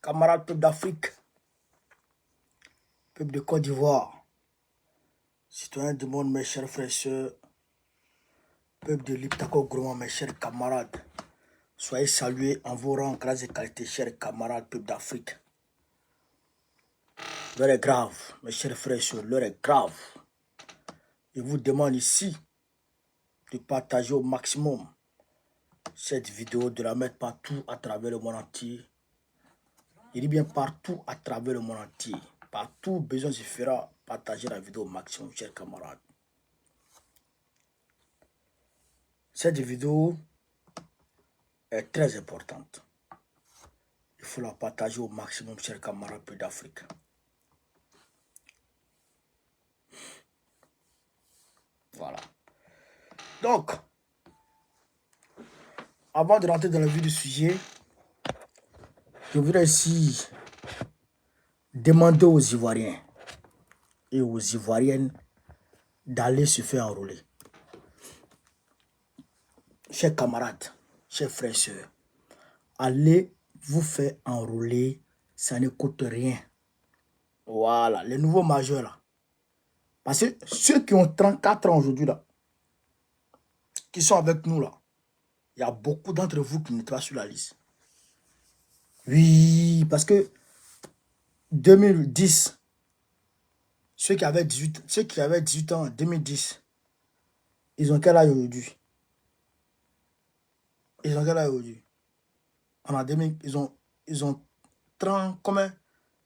camarades peuple d'Afrique, peuple de Côte d'Ivoire, citoyens du monde, mes chers frères et sœurs, peuple de l'Iptako Gourmand, mes chers camarades, soyez salués en vos rangs, grâce et qualités, chers camarades, peuple d'Afrique. L'heure est grave, mes chers frères et sœurs, l'heure est grave. Je vous demande ici de partager au maximum cette vidéo, de la mettre partout à travers le monde entier. Je dis bien partout à travers le monde entier. Partout, besoin se fera, partager la vidéo au maximum, chers camarades. Cette vidéo est très importante. Il faut la partager au maximum, chers camarades d'Afrique. Voilà. Donc, avant de rentrer dans le vif du sujet, je voudrais ici demander aux Ivoiriens et aux Ivoiriennes d'aller se faire enrôler. Chers camarades, chers frères et sœurs, allez vous faire enrôler, ça ne coûte rien. Voilà, les nouveaux majeurs là. Parce que ceux qui ont 34 ans aujourd'hui là, qui sont avec nous là, il y a beaucoup d'entre vous qui n'êtes pas sur la liste. Oui, parce que 2010, ceux qui avaient 18 ans en 2010, ils ont quel âge aujourd'hui? Ils ont quel âge aujourd'hui? En 2000, ils ont 30, combien?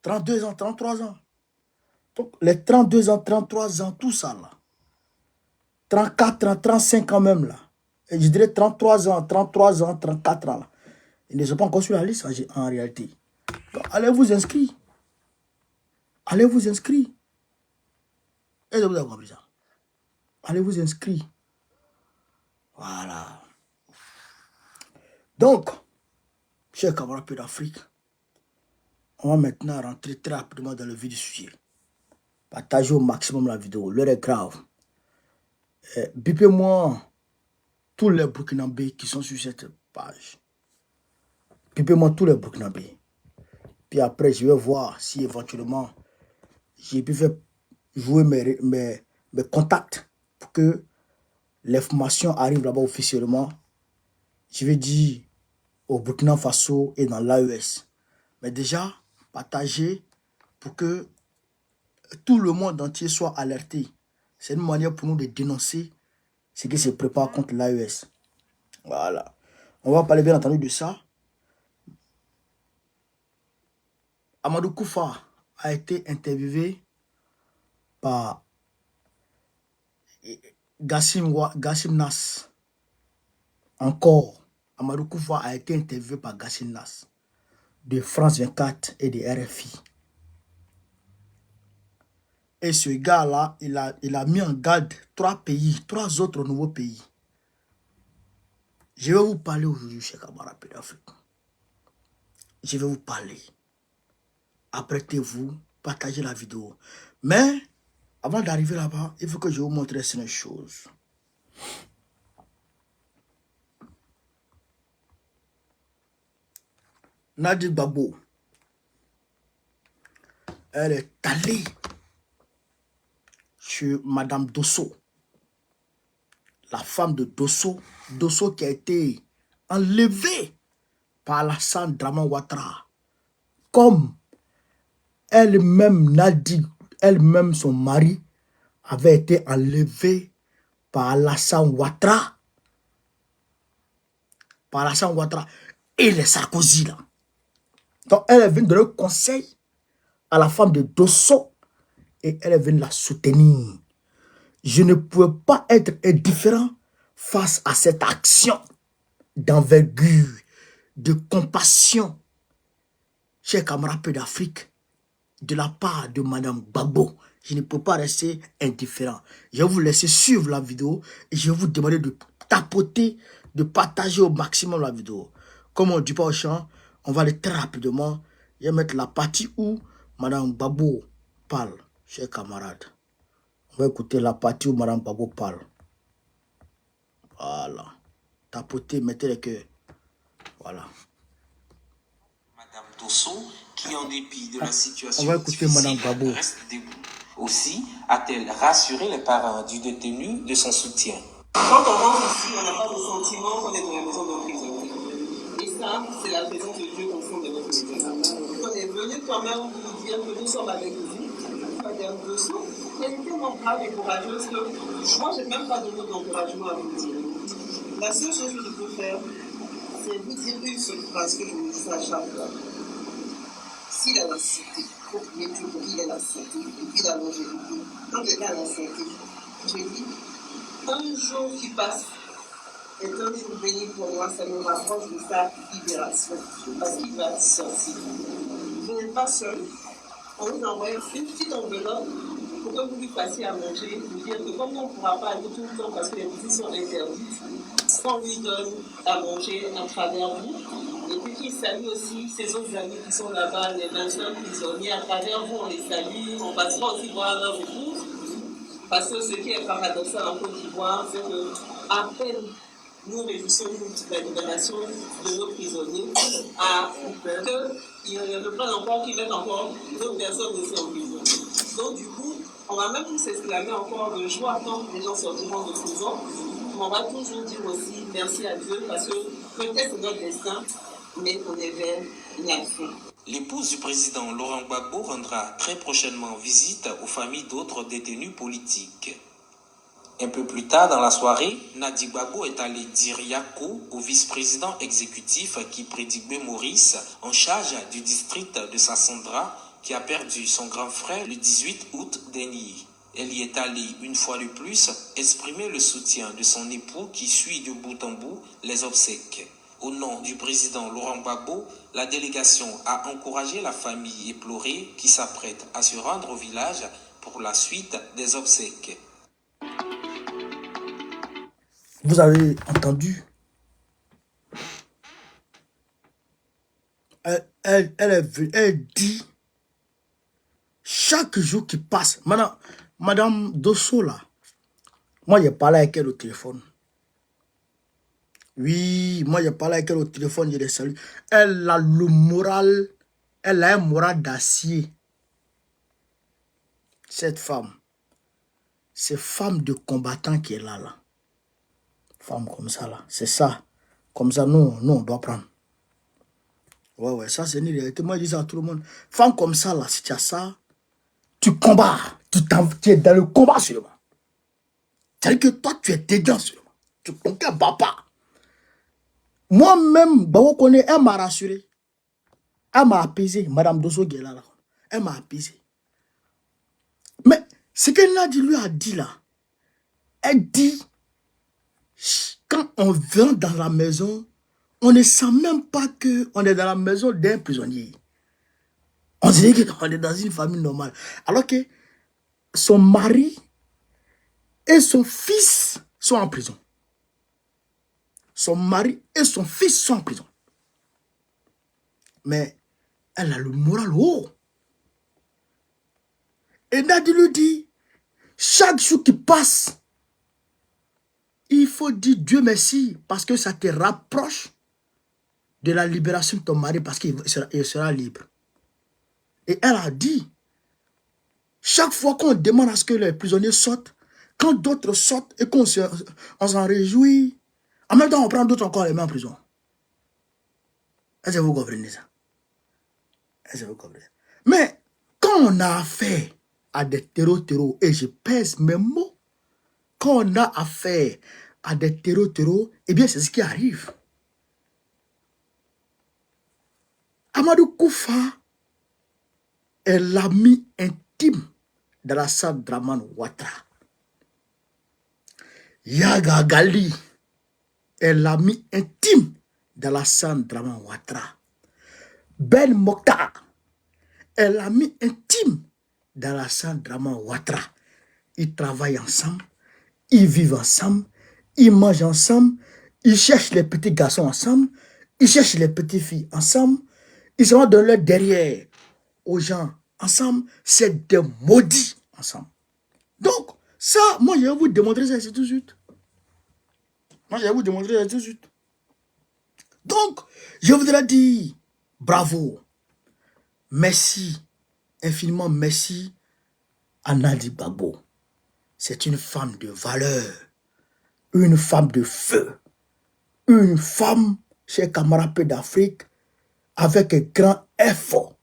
32 ans, 33 ans. Donc, les 32 ans, 33 ans, tout ça là. 34 ans, 35 ans même là. Et je dirais 33 ans, 34 ans là. Ils ne sont pas encore sur la liste en réalité. Donc, allez vous inscrire. Allez vous inscrire. Est-ce que vous avez compris ça? Allez vous inscrire. Voilà. Donc, chers camarades d'Afrique, on va maintenant rentrer très rapidement dans le vif du sujet. Partagez au maximum la vidéo. L'heure est grave. Bipez-moi tous les Burkinabés qui sont sur cette page. Bipez-moi tous les Burkinabés. Puis après, je vais voir si éventuellement j'ai pu faire jouer mes contacts pour que l'information arrive là-bas officiellement. Je vais dire au Burkina Faso et dans l'AES. Mais déjà, partagez pour que tout le monde entier soit alerté. C'est une manière pour nous de dénoncer ce qui se prépare contre l'AES. Voilà. On va parler bien entendu de ça. Amadou Koufa a été interviewé par Gassim Nas. Encore, Amadou Koufa a été interviewé par Gassim Nas de France 24 et de RFI. Et ce gars-là, il a mis en garde 3 autres nouveaux pays. Je vais vous parler aujourd'hui, chers camarades d'Afrique. Je vais vous parler. Apprêtez-vous, partagez la vidéo. Mais, avant d'arriver là-bas, il faut que je vous montre certaines choses. Nadi Gbagbo, elle est allée sur Madame Dosso, la femme de Dosso, Dosso qui a été enlevée par Alassane Draman Ouattara, comme elle-même, Nadi, elle-même, son mari, avait été enlevé par Alassane Ouattara, et les Sarkozy là. Donc elle est venue donner conseil à la femme de Dosso et elle est venue la soutenir. Je ne pouvais pas être indifférent face à cette action d'envergure, de compassion, chers camarades d'Afrique, de la part de Madame Gbagbo. Je ne peux pas rester indifférent. Je vais vous laisser suivre la vidéo et je vais vous demander de tapoter, de partager au maximum la vidéo. Comme on ne dit pas au champ, on va aller très rapidement. Je vais mettre la partie où Madame Gbagbo parle, chers camarades. On va écouter la partie où Madame Gbagbo parle. Voilà. Tapotez, mettez les cœurs. Voilà. Madame Dosso qui, en dépit de la On situation va écouter Madame difficile, Gbagbo. reste debout. Aussi a-t-elle rassuré les parents du détenu de son soutien. Quand on rentre ici, on n'a pas le sentiment qu'on est dans la maison d'un prisonnier. Et ça, c'est la présence de Dieu au fond de notre maison. On est venu quand même vous dire que nous sommes avec vous, Madame Dosso. Elle est tellement brave et courageuse que moi, je n'ai même pas de mots d'encouragement à vous dire. La seule chose que je peux faire, c'est vous dire une seule phrase que je vous dis à chaque fois. S'il a la santé, il faut prier Dieu pour qu'il ait la santé et puis la longévité. Quand quelqu'un a la santé, je dis, un jour qui passe est un jour béni pour moi, ça me rapproche de sa libération, parce qu'il va sortir. Vous n'êtes pas seul. On vous envoie une petite enveloppe pour que vous lui fassiez à manger, vous dire que comme on ne pourra pas aller tout le temps parce que les visites sont interdites, on lui donne à manger à travers vous. Et puis qu'il salue aussi ses autres amis qui sont là-bas, les 25 prisonniers. À travers vous, on les salue. On passera aussi voir leur retour. Parce que ce qui est paradoxal en Côte d'Ivoire, c'est que à peine nous réussissons la libération de nos prisonniers, à qu'ils ne prennent encore, qu'ils mettent encore d'autres personnes aussi en prison. Donc du coup, on va même plus s'exclamer encore de joie quand les gens sortiront de prison. On va toujours dire aussi merci à Dieu parce que peut-être c'est notre destin, mais on est vers la fin. L'épouse du président Laurent Gbagbo rendra très prochainement visite aux familles d'autres détenus politiques. Un peu plus tard dans la soirée, Nadi Gbagbo est allé dire Yako au vice-président exécutif Kipre-Digbe Maurice en charge du district de Sassandra qui a perdu son grand frère le 18 août dernier. Elle y est allée une fois de plus exprimer le soutien de son époux qui suit de bout en bout les obsèques. Au nom du président Laurent Gbagbo, la délégation a encouragé la famille éplorée qui s'apprête à se rendre au village pour la suite des obsèques. Vous avez entendu? Elle dit, chaque jour qui passe, Madame Dosso là, moi j'ai parlé avec elle au téléphone. Oui, moi j'ai parlé avec elle au téléphone, je les salue. Elle a le moral, elle a un moral d'acier. Cette femme, c'est femme de combattant qui est là. Femme comme ça là, c'est ça. Comme ça, nous on doit prendre. Ouais, ça c'est une réalité. Moi je dis ça à tout le monde. Femme comme ça là, si tu as ça, tu combats. Tu es dans le combat seulement. C'est-à-dire que toi, tu es dedans seulement. Tu ne bats pas. Moi-même, elle m'a rassuré. Elle m'a apaisé. Madame Dosso qui est là. Elle m'a apaisé. Mais ce qu'elle lui a dit là, elle dit, quand on vient dans la maison, on ne sent même pas qu'on est dans la maison d'un prisonnier. On dirait qu'on est dans une famille normale. Alors que son mari et son fils sont en prison. Son mari et son fils sont en prison. Mais elle a le moral haut. Et Nadi lui dit, chaque jour qui passe, il faut dire Dieu merci parce que ça te rapproche de la libération de ton mari parce qu'il sera libre. Et elle a dit, chaque fois qu'on demande à ce que les prisonniers sortent, quand d'autres sortent et qu'on s'en réjouit, en même temps on prend d'autres encore les mains en prison. Est-ce que vous comprenez ça? Est-ce que vous comprenez? Mais quand on a affaire à des terreaux, et je pèse mes mots, quand on a affaire à des terreaux, eh bien c'est ce qui arrive. Amadou Koufa est l'ami intime d'Alassane Dramane Ouattara. Yaga Gali est l'ami intime d'Alassane Dramane Ouattara. Ben Mokhtar est l'ami intime d'Alassane Dramane Ouattara. Ils travaillent ensemble, ils vivent ensemble, ils mangent ensemble, ils cherchent les petits garçons ensemble, ils cherchent les petites filles ensemble, ils sont de leur derrière aux gens ensemble, c'est des maudits ensemble. Donc, ça, moi, je vais vous démontrer ça tout de suite. Donc, je voudrais dire bravo. Merci, infiniment merci à Nadi Gbagbo. C'est une femme de valeur, une femme de feu, une femme, chers camarades d'Afrique, avec un grand effort.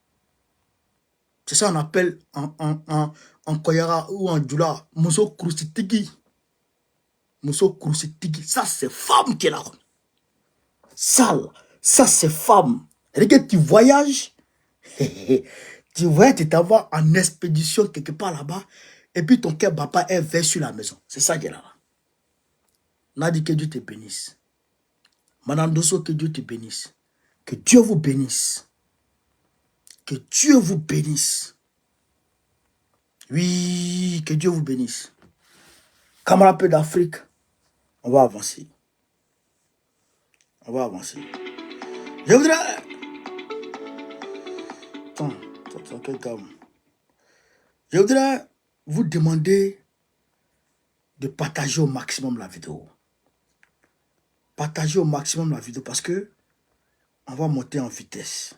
C'est ça qu'on appelle en Koyara ou en Djoula, Mousso Krousitigi. Mousso Krousitigi, ça c'est femme qui est là. Ça c'est femme. Regarde, tu voyages, tu voyages, tu t'en vas en expédition quelque part là-bas, et puis ton cœur papa est vers sur la maison. C'est ça qui est là. Nadi, que Dieu te bénisse. Madame Dosso, que Dieu te bénisse. Que Dieu vous bénisse. Que Dieu vous bénisse. Oui, que Dieu vous bénisse. Camarades d'Afrique, on va avancer. On va avancer. Je voudrais... Attends, calme. Je voudrais vous demander de partager au maximum la vidéo. Partagez au maximum la vidéo parce que on va monter en vitesse.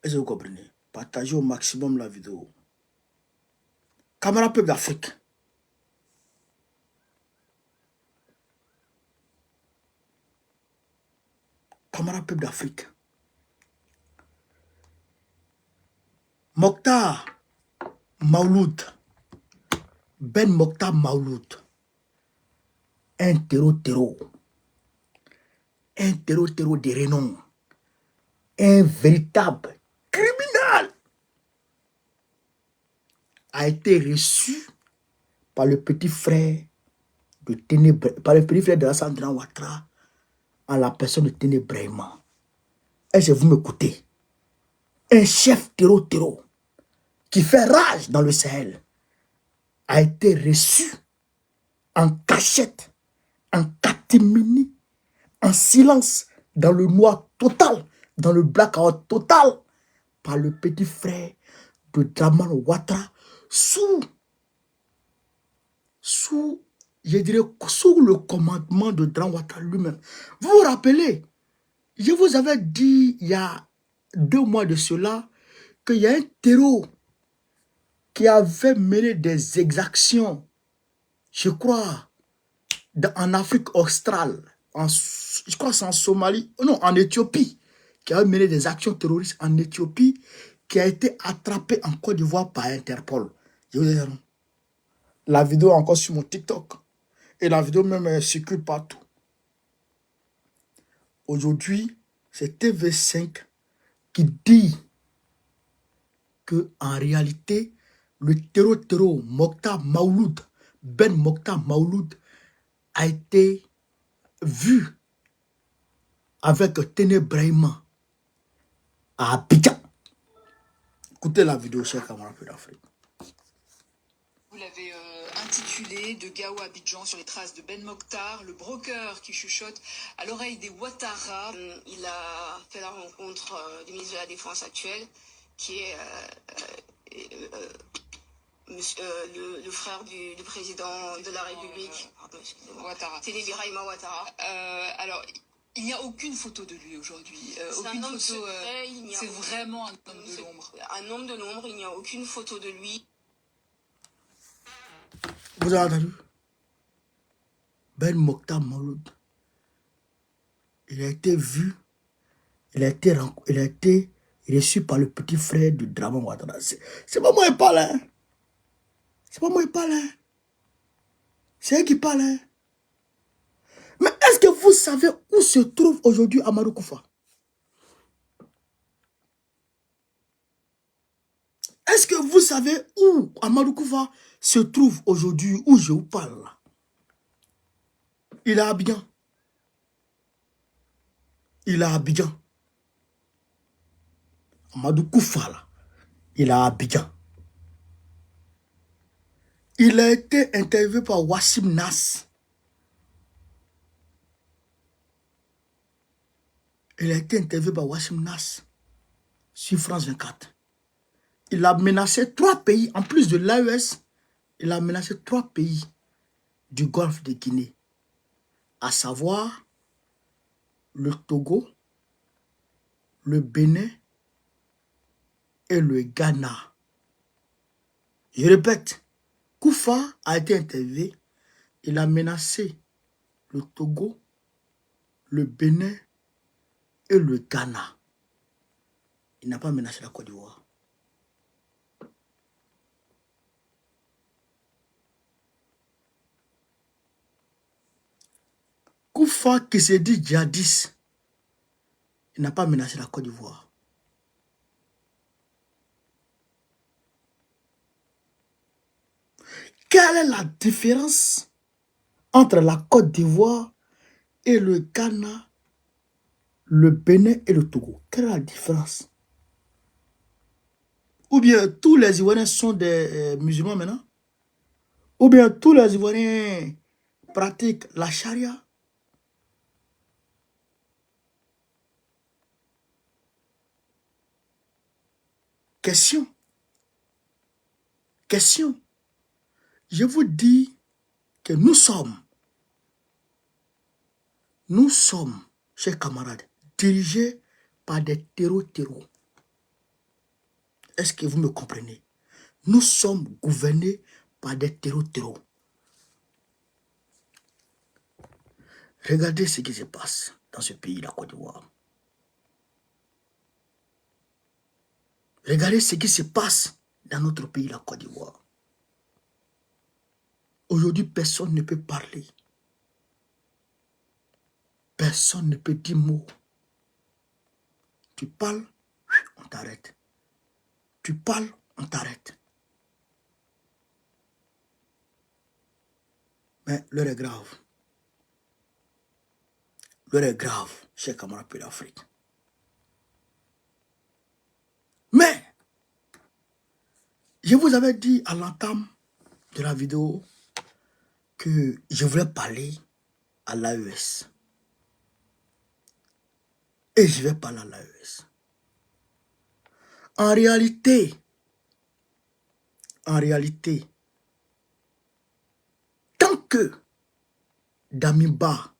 Est-ce que vous comprenez? Partagez au maximum la vidéo. Camarades peuple d'Afrique. Camarades peuple d'Afrique. Mokhtar Maouloud. Ben Mokhtar Maouloud. Un terreau. Un terreau de renom. Un véritable criminel a été reçu par le petit frère de Ténébré, par le petit frère de Alassane Dramane Ouattara en la personne de Ténébré. Est-ce que vous m'écoutez? Un chef terreau qui fait rage dans le Sahel a été reçu en cachette, en catimini, en silence, dans le noir total, dans le blackout total, par le petit frère de Dramane Ouattara, sous le commandement de Dramane Ouattara lui-même. Vous vous rappelez, je vous avais dit il y a 2 mois de cela qu'il y a un terreau qui avait mené des exactions, je crois, en Afrique australe, je crois que c'est en Somalie, non, en Éthiopie, qui avait mené des actions terroristes en Éthiopie, qui a été attrapé en Côte d'Ivoire par Interpol. Je vous dis, la vidéo est encore sur mon TikTok. Et la vidéo même circule partout. Aujourd'hui, c'est TV5 qui dit que en réalité, le terreau Mokhtar Maouloud, Ben Mokhtar Maouloud, a été vu avec Ténébré à Abidjan. Écoutez la vidéo, chers camarades d'Afrique. Vous l'avez intitulé de Gao à Abidjan sur les traces de Ben Mokhtar, le broker qui chuchote à l'oreille des Ouattara. Il a fait la rencontre du ministre de la Défense actuel, qui est le frère du président de la République. Ouattara. Téné Birahima Ouattara. Alors, il n'y a aucune photo de lui aujourd'hui. Aucune photo. C'est vraiment un homme de l'ombre. Un homme de l'ombre, il n'y a aucune photo de lui. Vous avez entendu? Ben Mokhtar Maouloud. Il a été vu, il a été reçu par le petit frère de Dramane Ouattara. C'est pas moi qui parle, hein? C'est pas moi qui parle, hein? C'est eux qui parlent, hein? Mais est-ce que vous savez où se trouve aujourd'hui Amadou Koufa? Est-ce que vous savez où Amadou Koufa se trouve aujourd'hui, où je vous parle là? Il est à Abidjan. Il est à Abidjan. Amadou Koufa là, il est à Abidjan. Il a été interviewé par Wassim Nas. Il a été interviewé par Wassim Nas sur France 24. Il a menacé 3 pays, en plus de l'AES, il a menacé 3 pays du Golfe de Guinée, à savoir le Togo, le Bénin et le Ghana. Je répète, Koufa a été interviewé. Il a menacé le Togo, le Bénin et le Ghana. Il n'a pas menacé la Côte d'Ivoire. Koufa qui se dit djihadiste, il n'a pas menacé la Côte d'Ivoire. Quelle est la différence entre la Côte d'Ivoire et le Ghana, le Bénin et le Togo? Quelle est la différence? Ou bien tous les Ivoiriens sont des musulmans maintenant? Ou bien tous les Ivoiriens pratiquent la charia? Question. Question. Je vous dis que nous sommes, chers camarades, dirigés par des terreaux. Est-ce que vous me comprenez? Nous sommes gouvernés par des terreaux. Regardez ce qui se passe dans ce pays, la Côte d'Ivoire. Regardez ce qui se passe dans notre pays, la Côte d'Ivoire. Aujourd'hui, personne ne peut parler. Personne ne peut dire mot. Tu parles, on t'arrête. Tu parles, on t'arrête. Mais l'heure est grave. L'heure est grave, chers camarades de l'Afrique. Mais, je vous avais dit à l'entame de la vidéo que je voulais parler à l'AES. Et je vais parler à l'AES. En réalité, tant que Damiba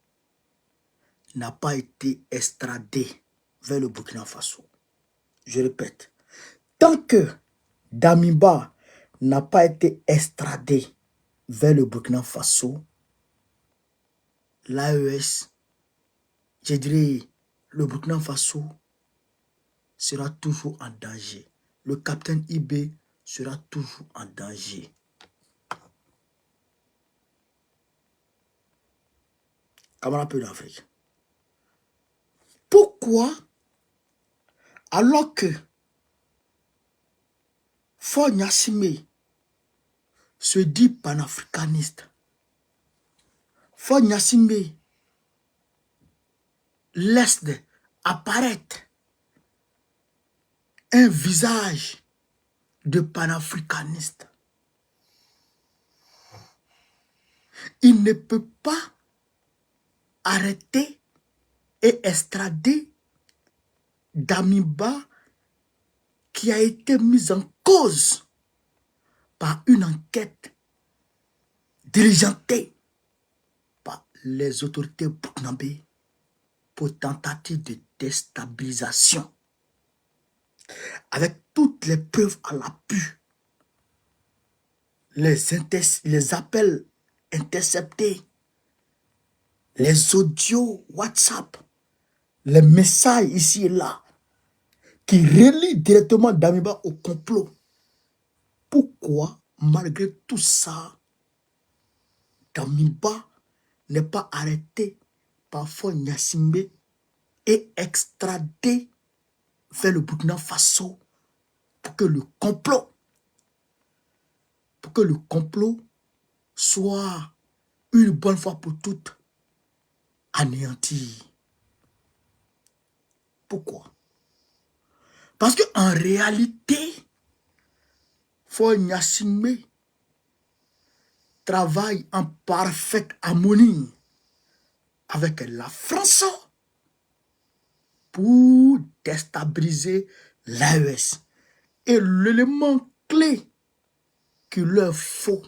n'a pas été extradé vers le Burkina Faso, je répète, tant que Damiba n'a pas été extradé vers le Burkina Faso, l'AES, je dirais, le Burkina Faso sera toujours en danger. Le capitaine IB sera toujours en danger. Camarades peu d'Afrique. Pourquoi, alors que Faure Gnassingbé se dit panafricaniste, Faure Gnassingbé laisse apparaître un visage de panafricaniste, il ne peut pas arrêter et extrader Damiba qui a été mise en cause par une enquête diligentée par les autorités burkinabées pour tentative de déstabilisation. Avec toutes les preuves à l'appui, les appels interceptés, les audios WhatsApp, les messages ici et là, qui relient directement Damiba au complot. Pourquoi, malgré tout ça, Damiba n'est pas arrêté par Faure Gnassingbé et extradé vers le Burkina Faso pour que le complot soit une bonne fois pour toutes anéanti. Pourquoi? Parce qu'en réalité, Faure Gnassingbé travaille en parfaite harmonie avec la France pour déstabiliser l'AES. Et l'élément clé qu'il leur faut,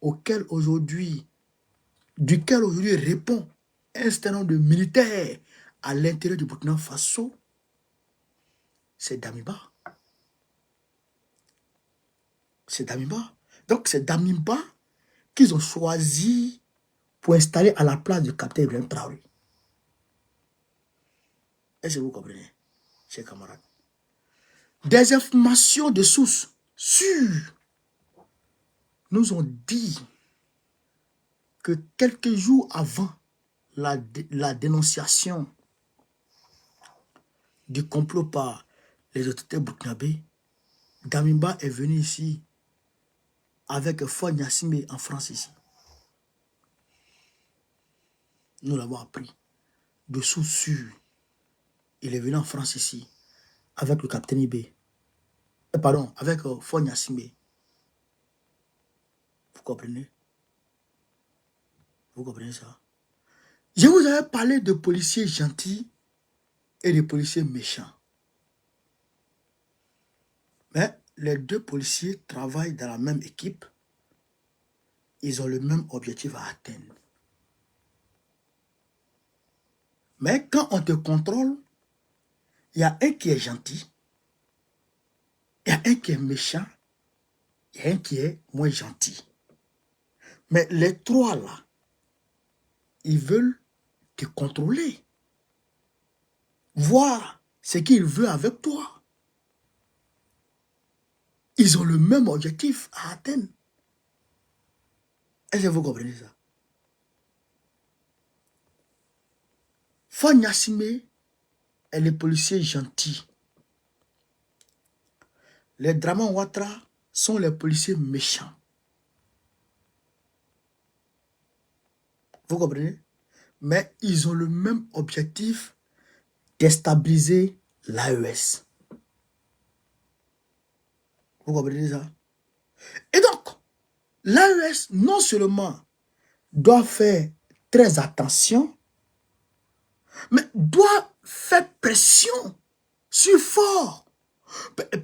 duquel aujourd'hui répond un certain nombre de militaires à l'intérieur du Burkina Faso, c'est Damiba. C'est Damiba. Donc c'est Damiba qu'ils ont choisi pour installer à la place du capitaine Ibrahim Traoré. Est-ce que vous comprenez, chers camarades? Des informations de sources sûres nous ont dit que quelques jours avant la dénonciation du complot par les autorités burkinabées, Damiba est venu ici avec Ford Gnassingbé en France ici. Nous l'avons appris de sources sûres. Il est venu en France ici avec le capitaine Ibé. Pardon, avec Ford Gnassingbé. Vous comprenez? Vous comprenez ça? Je vous avais parlé de policiers gentils et de policiers méchants. Mais les deux policiers travaillent dans la même équipe. Ils ont le même objectif à atteindre. Mais quand on te contrôle, il y a un qui est gentil, il y a un qui est méchant, il y a un qui est moins gentil. Mais les trois là, ils veulent te contrôler. Voir ce qu'ils veulent avec toi. Ils ont le même objectif à atteindre. Est-ce que vous comprenez ça? Ford Gnassingbé est le policier gentil. Les Draman Ouattara sont les policiers méchants. Vous comprenez? Mais ils ont le même objectif: déstabiliser l'AES. Vous comprenez ça? Et donc, l'AES non seulement doit faire très attention, mais doit faire pression sur Ford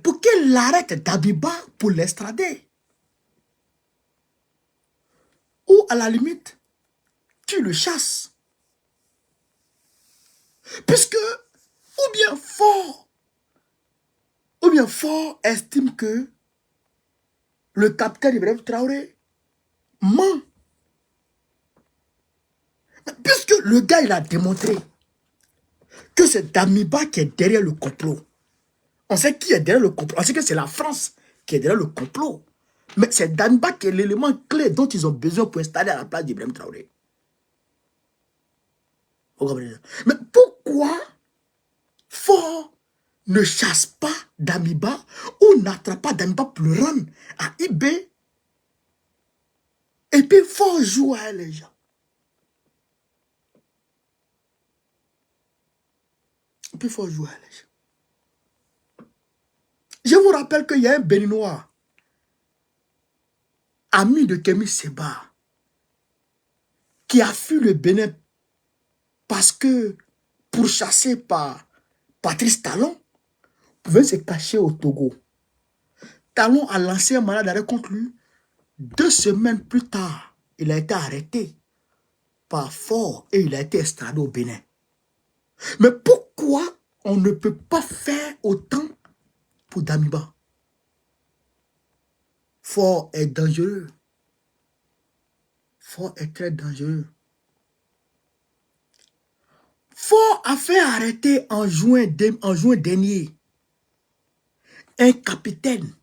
pour qu'il arrête Damiba pour l'extrader. Ou à la limite, tu le chasses. Puisque, ou bien Ford estime que le capitaine Ibrahim Traoré ment. Puisque le gars, il a démontré que c'est Damiba qui est derrière le complot. On sait qui est derrière le complot. On sait que c'est la France qui est derrière le complot. Mais c'est Damiba qui est l'élément clé dont ils ont besoin pour installer à la place d'Ibrahim Traoré. Vous comprenez? Mais pourquoi Ford ne chasse pas Damiba ou n'attrape pas Damiba pour le rendre à Ibé? Et puis Ford joue à elle, les gens. Et puis Ford joue à elle, les gens. Je vous rappelle qu'il y a un Béninois, ami de Kémy Séba, qui a fui le Bénin parce que, pourchassé par Patrice Talon, pouvait se cacher au Togo. Talon a lancé un mandat d'arrêt contre lui. 2 semaines plus tard, il a été arrêté par Ford et il a été extradé au Bénin. Mais pourquoi on ne peut pas faire autant pour Damiba? Ford est dangereux. Ford est très dangereux. Ford a fait arrêter en juin dernier un capitaine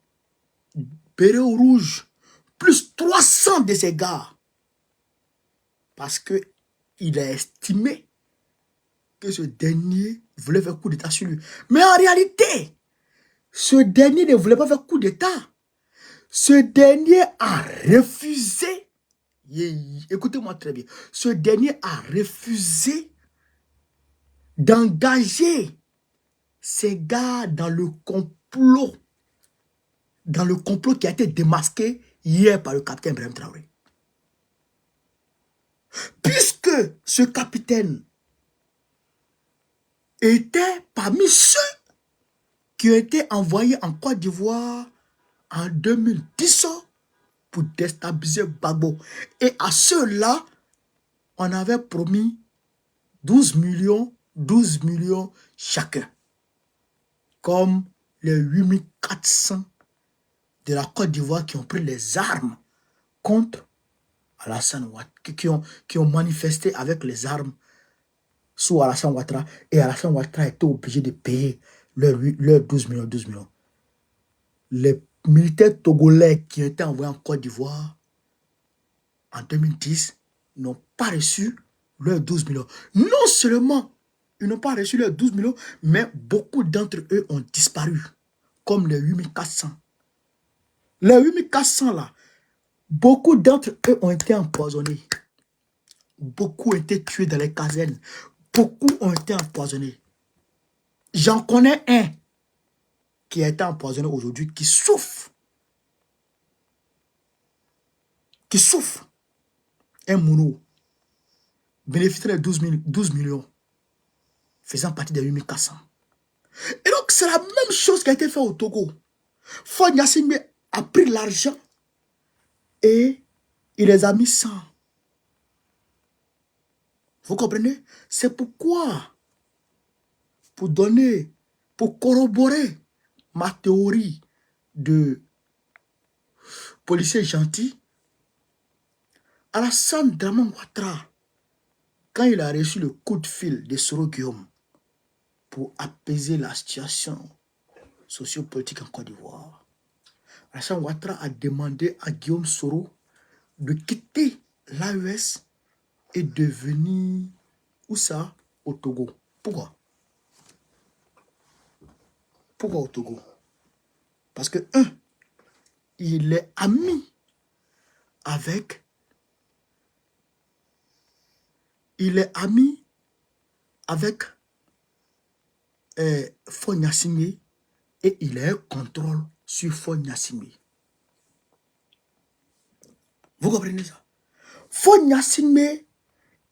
béret rouge plus 300 de ses gars parce qu'il a estimé que ce dernier voulait faire coup d'état sur lui. Mais en réalité, ce dernier ne voulait pas faire coup d'état. Ce dernier a refusé. Écoutez-moi très bien. Ce dernier a refusé d'engager ces gars dans le complot. Dans le complot qui a été démasqué hier par le capitaine Ibrahim Traoré. Puisque ce capitaine était parmi ceux qui ont été envoyés en Côte d'Ivoire en 2010 pour déstabiliser Gbagbo. Et à ceux-là, on avait promis 12 millions chacun. Comme les 8400 de la Côte d'Ivoire qui ont pris les armes contre Alassane Ouattara, qui ont manifesté avec les armes sous Alassane Ouattara, et Alassane Ouattara était obligé de payer leurs 12 millions, 12 millions. Les militaires togolais qui étaient envoyés en Côte d'Ivoire en 2010 n'ont pas reçu leurs 12 millions. Non seulement ils n'ont pas reçu leurs 12 millions, mais beaucoup d'entre eux ont disparu, comme les 8400. Les 8400 là, beaucoup d'entre eux ont été empoisonnés. Beaucoup ont été tués dans les casernes. Beaucoup ont été empoisonnés. J'en connais un qui a été empoisonné aujourd'hui, qui souffre. Qui souffre. Un mono bénéficierait de 12 millions, faisant partie des 8400. Et donc, c'est la même chose qui a été faite au Togo. Faure Gnassingbé a pris l'argent et il les a mis sans. Vous comprenez? C'est pourquoi, pour corroborer ma théorie de policier gentil, Alassane Dramane Ouattara, quand il a reçu le coup de fil de Soro Guillaume pour apaiser la situation sociopolitique en Côte d'Ivoire, Alassane Ouattara a demandé à Guillaume Soro de quitter l'AES et de venir, où ça? Au Togo. Pourquoi? Pourquoi au Togo? Parce que, il est ami avec Faure Gnassingbé et il a un contrôle sur Faure Gnassingbé. Vous comprenez ça? Faure Gnassingbé,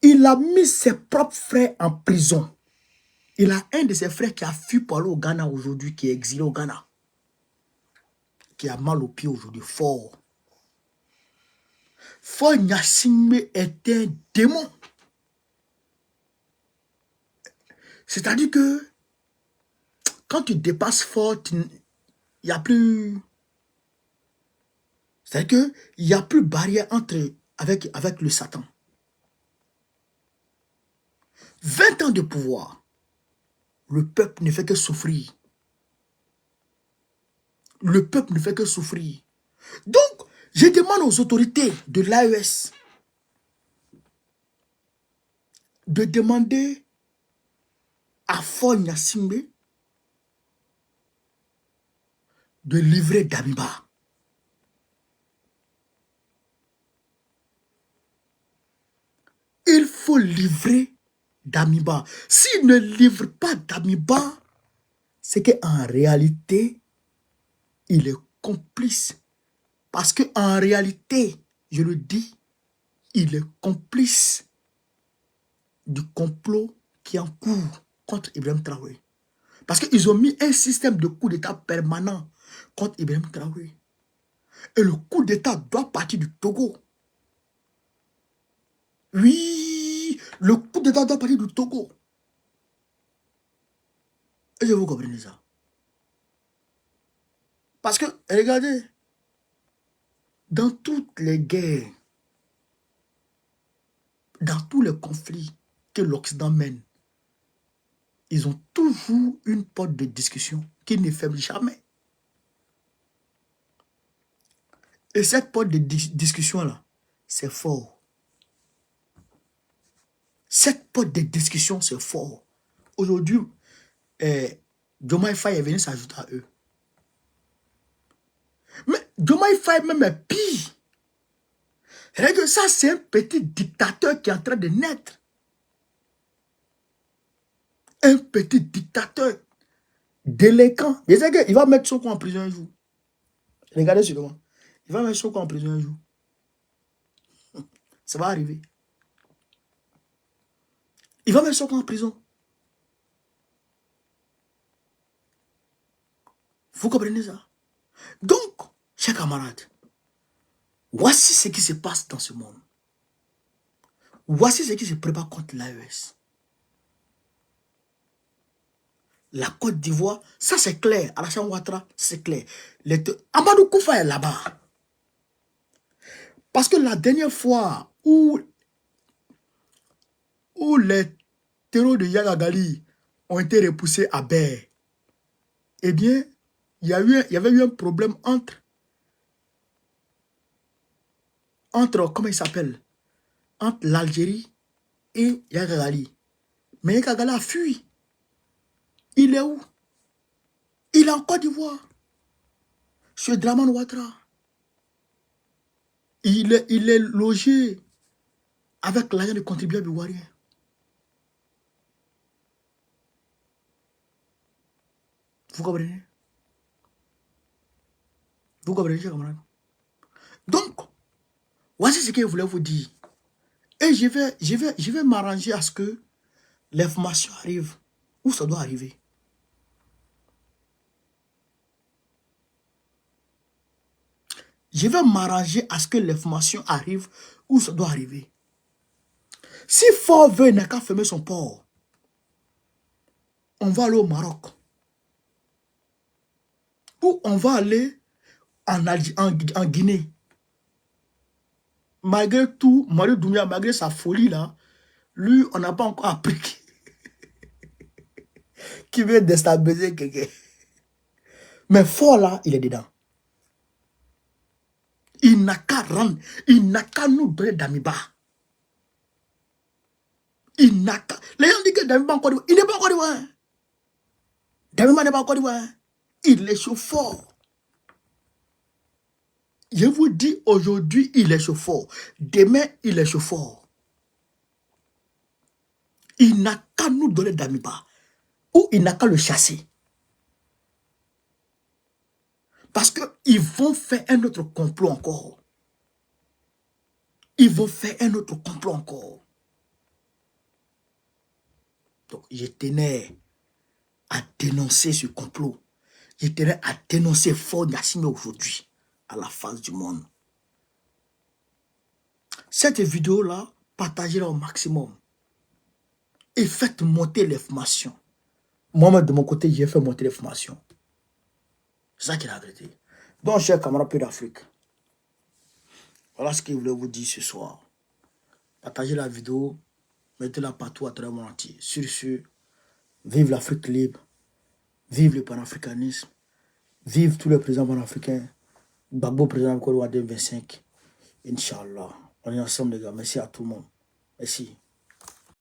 il a mis ses propres frères en prison. Il a un de ses frères qui a fui pour aller au Ghana aujourd'hui, qui est exilé au Ghana, qui a mal au pied aujourd'hui, fort. Faure Gnassingbé est un démon. C'est-à-dire que quand tu dépasses fort, il n'y a plus... C'est-à-dire qu'il n'y a plus de barrière avec le Satan. 20 ans de pouvoir, le peuple ne fait que souffrir. Le peuple ne fait que souffrir. Donc, je demande aux autorités de l'AES de demander à Faure Gnassingbé de livrer Damiba. Il faut livrer Damiba. S'il ne livre pas Damiba, c'est qu'en réalité, il est complice. Parce qu'en réalité, je le dis, il est complice du complot qui est en cours contre Ibrahim Traoré. Parce qu'ils ont mis un système de coup d'État permanent contre Ibrahim Traoré. Et le coup d'État doit partir du Togo. Oui, le coup d'État doit partir du Togo. Et je vous comprenez ça. Parce que, regardez, dans toutes les guerres, dans tous les conflits que l'Occident mène, ils ont toujours une porte de discussion qui ne ferme jamais. Et cette porte de discussion-là, c'est fort. Cette porte de discussion, c'est fort. Aujourd'hui, Diomaye Faye est venu s'ajouter à eux. Mais Diomaye Faye même est pire. C'est que ça, c'est un petit dictateur qui est en train de naître. Un petit dictateur délinquant. Je sais qu'il va mettre Sonko en prison un jour. Regardez sur moi. Il va mettre Sonko en prison un jour. Ça va arriver. Il va mettre Sonko en prison. Vous comprenez ça? Donc, chers camarades, voici ce qui se passe dans ce monde. Voici ce qui se prépare contre l'AES. La Côte d'Ivoire, ça c'est clair. Alassane Ouattara, c'est clair. Amadou Koufa est là-bas. Parce que la dernière fois où les terreaux de Yagagali ont été repoussés à Baie, eh bien, il y avait eu un problème entre comment il s'appelle, entre l'Algérie et Yagagali. Mais Yagagali a fui. Il est où? Il est en Côte d'Ivoire. Chez Draman Ouattara. Il est logé avec l'argent de contribuables ivoiriens. Vous comprenez? Vous comprenez, chers camarades? Donc, voici ce que je voulais vous dire. Et je vais m'arranger à ce que l'information arrive où ça doit arriver. Je vais m'arranger à ce que l'information arrive où ça doit arriver. Si Fort veut n'a qu'à fermer son port, on va aller au Maroc. Ou on va aller en Guinée. Malgré tout, Mario Doumbia, malgré sa folie là, lui, on n'a pas encore appris qui veut déstabiliser quelqu'un. Mais Fort là, il est dedans. Il n'a qu'à rendre, il n'a qu'à nous donner Damiba. Il n'a qu'à... Les gens disent que Damiba encore d'Ivoire. Il n'est pas encore d'Ivoire. Damiba n'est pas encore d'Ivoire. Il est chaud fort. Je vous dis aujourd'hui, il est chaud fort. Demain, il est chaud fort. Il n'a qu'à nous donner Damiba. Ou il n'a qu'à le chasser. Parce qu'ils vont faire un autre complot encore. Ils vont faire un autre complot encore. Donc, je tenais à dénoncer ce complot. Je tenais à dénoncer Fort Gnassingbé aujourd'hui, à la face du monde. Cette vidéo-là, partagez-la au maximum. Et faites monter l'information. Moi, de mon côté, j'ai fait monter l'information. C'est ça qui est la vérité. Donc, chers camarades Peu d'Afrique, voilà ce que je voulais vous dire ce soir. Partagez la vidéo, mettez-la partout à travers le monde entier. Sur ce, vive l'Afrique libre, vive le panafricanisme, vive tous les présidents panafricains, Gbagbo président de 2025. Inch'Allah. On est ensemble les gars. Merci à tout le monde. Merci.